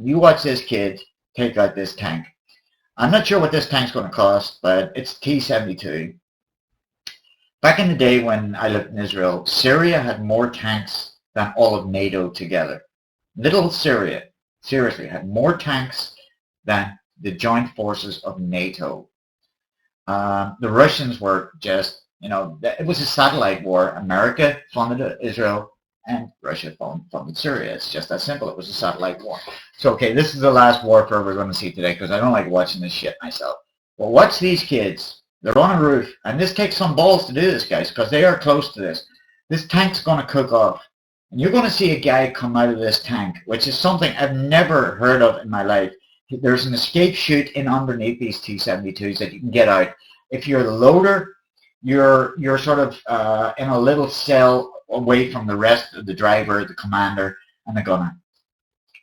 you watch this kid take out this tank. I'm not sure what this tank's going to cost, but it's T-72. Back in the day when I lived in Israel, Syria had more tanks than all of NATO together. Little Syria, seriously, had more tanks than the joint forces of NATO. The Russians were just, it was a satellite war. America funded Israel and Russia funded Syria. It's just that simple. It was a satellite war. So, okay, this is the last warfare we're going to see today because I don't like watching this shit myself. Well, watch these kids. They're on a roof, and this takes some balls to do this, guys, because they are close to this. This tank's going to cook off, and you're going to see a guy come out of this tank, which is something I've never heard of in my life. There's an escape chute in underneath these T-72s that you can get out. If you're the loader, you're sort of in a little cell away from the rest of the driver, the commander, and the gunner.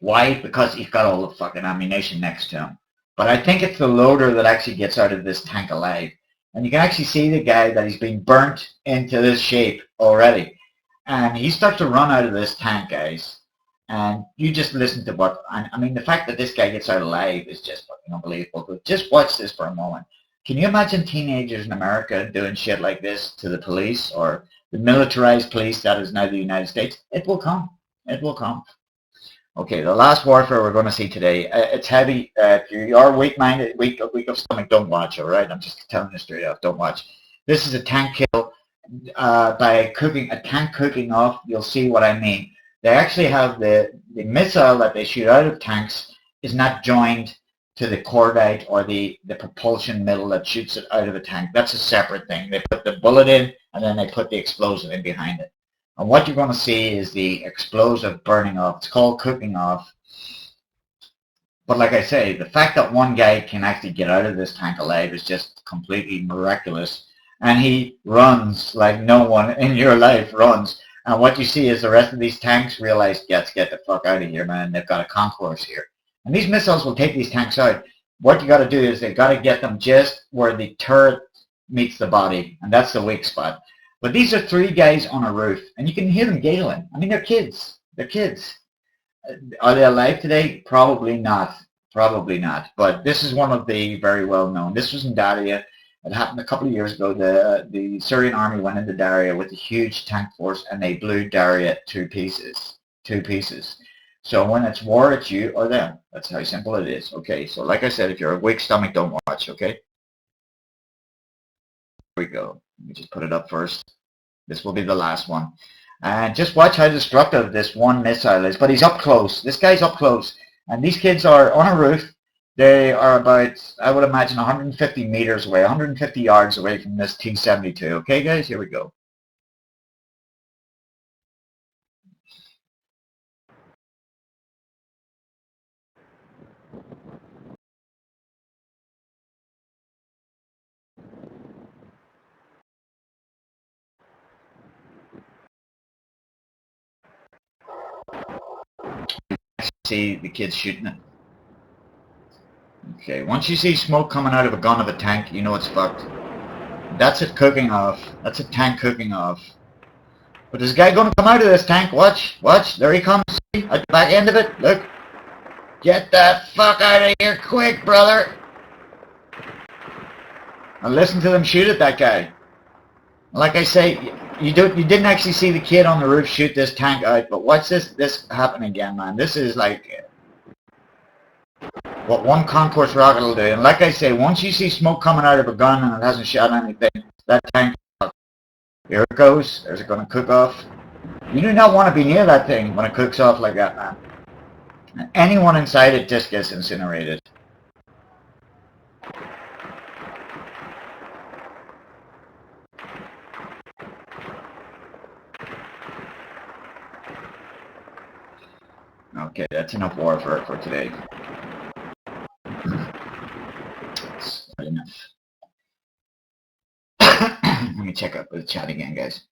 Why? Because he's got all the fucking ammunition next to him. But I think it's the loader that actually gets out of this tank alive. And you can actually see the guy that he's been burnt into this shape already. And he starts to run out of this tank, guys. And you just listen to I mean, the fact that this guy gets out alive is just fucking unbelievable. But just watch this for a moment. Can you imagine teenagers in America doing shit like this to the police or the militarized police that is now the United States? It will come. It will come. Okay, the last warfare we're going to see today, it's heavy. If you are weak-minded, weak of stomach, don't watch, all right? I'm just telling you straight up, don't watch. This is a tank kill by cooking, a tank cooking off. You'll see what I mean. They actually have the missile that they shoot out of tanks is not joined to the cordite or the propulsion middle that shoots it out of a tank. That's a separate thing. They put the bullet in, and then they put the explosive in behind it. And what you're going to see is the explosive burning off. It's called cooking off. But like I say, the fact that one guy can actually get out of this tank alive is just completely miraculous. And he runs like no one in your life runs. And what you see is the rest of these tanks realize, let's get the fuck out of here, man. They've got a concourse here. And these missiles will take these tanks out. What you got to do is they got to get them just where the turret meets the body. And that's the weak spot. But these are three guys on a roof, and you can hear them giggling. I mean, they're kids. They're kids. Are they alive today? Probably not. Probably not. But this is one of the very well-known. This was in Daria. It happened a couple of years ago. The Syrian army went into Daria with a huge tank force, and they blew Daria to pieces. 2 pieces. So when it's war, it's you or them. That's how simple it is. Okay, so like I said, if you're a weak stomach, don't watch, okay? Here we go. Let me just put it up first. This will be the last one. And just watch how destructive this one missile is. But he's up close. This guy's up close. And these kids are on a roof. They are about, I would imagine, 150 meters away, 150 yards away from this T-72. Okay, guys? Here we go. See the kids shooting it. Okay, once you see smoke coming out of a gun of a tank, you know it's fucked. That's it cooking off. That's a tank cooking off. But there's a guy going to come out of this tank. Watch, watch. There he comes. See? At the back end of it. Look. Get that fuck out of here quick, brother. And listen to them shoot at that guy. Like I say, you didn't actually see the kid on the roof shoot this tank out, but watch this happen again, man. This is like what one concourse rocket will do. And like I say, once you see smoke coming out of a gun and it hasn't shot anything, that tank, here it goes. There's it going to cook off. You do not want to be near that thing when it cooks off like that, man. And anyone inside it just gets incinerated. Okay, that's enough warfare for today. That's enough. Let me check up the chat again, guys.